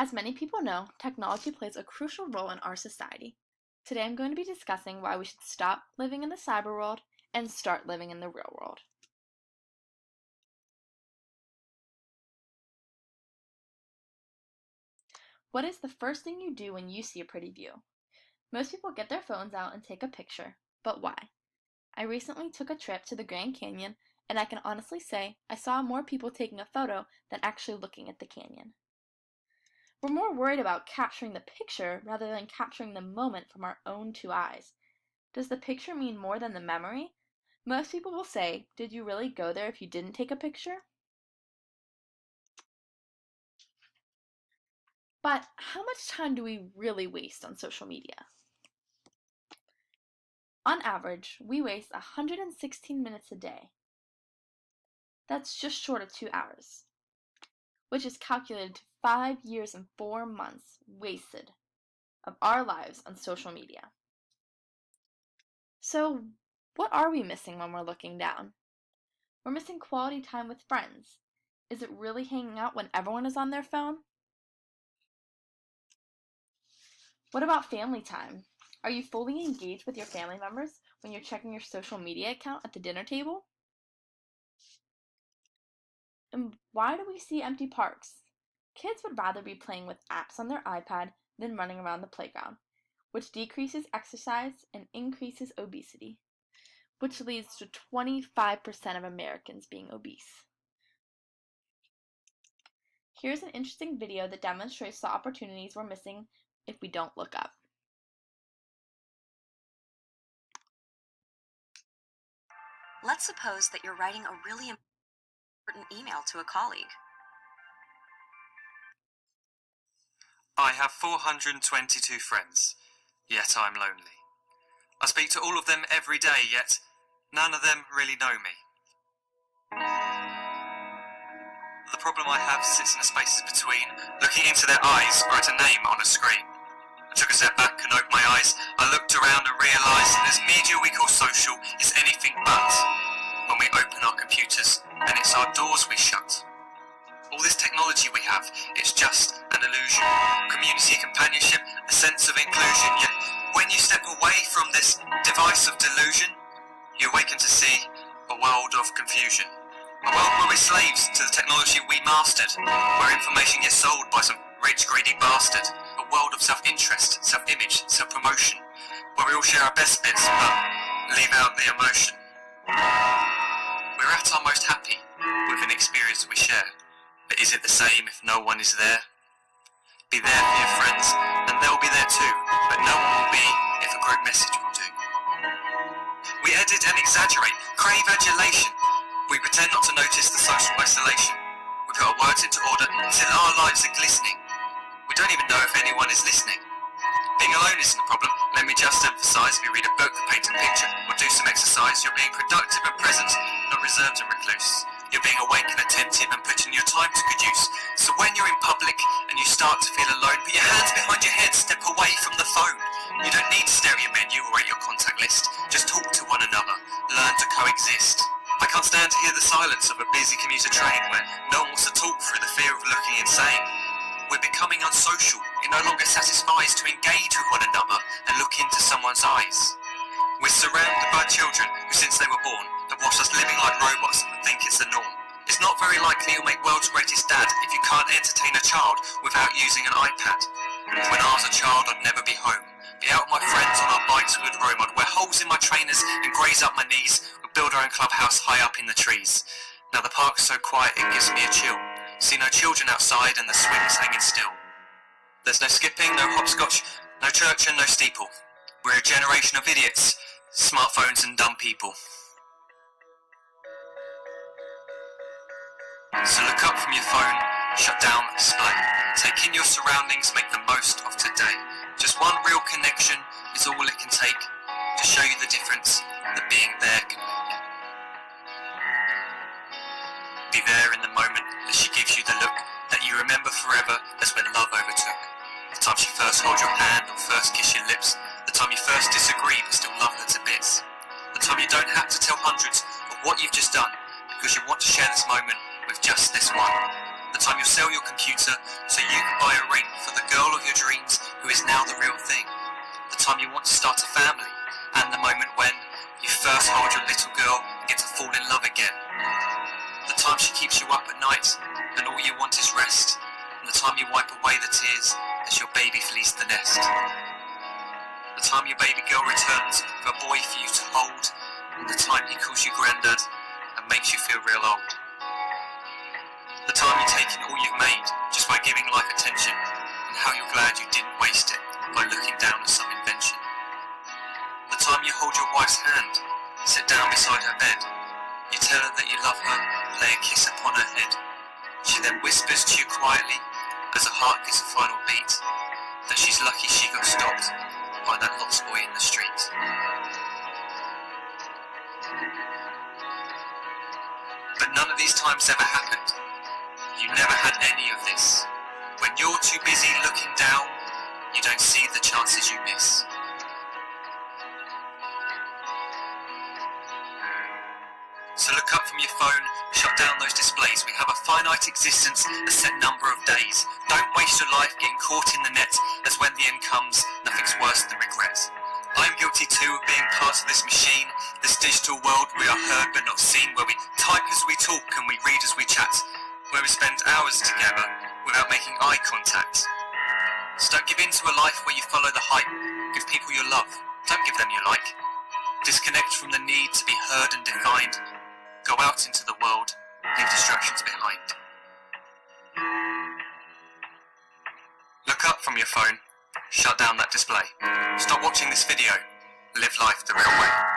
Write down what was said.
As many people know, technology plays a crucial role in our society. Today I'm going to be discussing why we should stop living in the cyber world and start living in the real world. What is the first thing you do when you see a pretty view? Most people get their phones out and take a picture, but why? I recently took a trip to the Grand Canyon, and I can honestly say I saw more people taking a photo than actually looking at the canyon. We're more worried about capturing the picture rather than capturing the moment from our own two eyes. Does the picture mean more than the memory? Most people will say, did you really go there if you didn't take a picture? But how much time do we really waste on social media? On average, we waste 116 minutes a day. That's just short of 2 hours, which is calculated to 5 years and 4 months wasted of our lives on social media. So, what are we missing when we're looking down? We're missing quality time with friends. Is it really hanging out when everyone is on their phone? What about family time? Are you fully engaged with your family members when you're checking your social media account at the dinner table? And why do we see empty parks? Kids would rather be playing with apps on their iPad than running around the playground, which decreases exercise and increases obesity, which leads to 25% of Americans being obese. Here's an interesting video that demonstrates the opportunities we're missing if we don't look up. Let's suppose that you're writing a really important email to a colleague. I have 422 friends, yet I'm lonely. I speak to all of them every day, yet none of them really know me. The problem I have sits in the spaces between looking into their eyes or at a name on a screen. I took a step back and opened my eyes. I looked around and realised that this media we call social is anything but. When we open our computers, then it's our doors we shut. All this technology we have, it's just an illusion. Community, companionship, a sense of inclusion. Yet when you step away from this device of delusion, you awaken to see a world of confusion. A world where we're slaves to the technology we mastered, where information gets sold by some rich, greedy bastard. A world of self-interest, self-image, self-promotion, where we all share our best bits but leave out the emotion. We're at our most happy with an experience we share. But is it the same if no one is there? Be there for your friends, and they'll be there too, but no one will be if a group message will do. We edit and exaggerate, crave adulation. We pretend not to notice the social isolation. We put our words into order until our lives are glistening. We don't even know if anyone is listening. Being alone isn't a problem. Let me just emphasise, if you read a book that paints a picture or do some exercise, you're being productive and present, not reserved and recluse. You're being awake and attentive and putting your time to good use. So when you're in public and you start to feel alone, put your hands behind your head, step away from the phone. You don't need to stare at your menu or at your contact list. Just talk to one another. Learn to coexist. I can't stand to hear the silence of a busy commuter train where no one wants to talk through the fear of looking insane. We're becoming unsocial. It no longer satisfies to engage with one another and look into someone's eyes. We're surrounded by children who, since they were born, have watched us living like robots and think it's the norm. It's not very likely you'll make world's greatest dad if you can't entertain a child without using an iPad. When I was a child, I'd never be home. Be out with my friends on our bikes we would roam. I'd wear holes in my trainers and graze up my knees. We'd build our own clubhouse high up in the trees. Now the park's so quiet it gives me a chill. See no children outside and the swings hanging still. There's no skipping, no hopscotch, no church and no steeple. We're a generation of idiots, smartphones and dumb people. So look up from your phone, shut down the display. Take in your surroundings, make the most of today. Just one real connection is all it can take to show you the difference that being there can make. Be there in the moment that she gives you the look that you remember forever as when love overtook. The time she first holds your hand or first kiss your lips. The time you first disagree but still love her to bits. The time you don't have to tell hundreds of what you've just done because you want to share this moment with just this one. The time you'll sell your computer so you can buy a ring your dreams, who is now the real thing. The time you want to start a family, and the moment when you first hold your little girl and get to fall in love again. The time she keeps you up at night, and all you want is rest. And the time you wipe away the tears as your baby flees the nest. The time your baby girl returns with a boy for you to hold, and the time he calls you granddad and makes you feel real old. The time you take in all you've made just by giving life attention, and how you're glad you didn't waste it by looking down at some invention. The time you hold your wife's hand, sit down beside her bed, you tell her that you love her, lay a kiss upon her head. She then whispers to you quietly, as her heart gives a final beat, that she's lucky she got stopped by that lost boy in the street. But none of these times ever happened. You never had any of this. When you're too busy looking down, you don't see the chances you miss. So look up from your phone, shut down those displays. We have a finite existence, a set number of days. Don't waste your life getting caught in the net, as when the end comes, nothing's worse than regret. I'm guilty too of being part of this machine, this digital world we are heard but not seen, where we type as we talk and we read as we chat, where we spend hours together without making eye contact. So don't give in to a life where you follow the hype. Give people your love, don't give them your like. Disconnect from the need to be heard and defined. Go out into the world, leave distractions behind. Look up from your phone, shut down that display. Stop watching this video, live life the real way.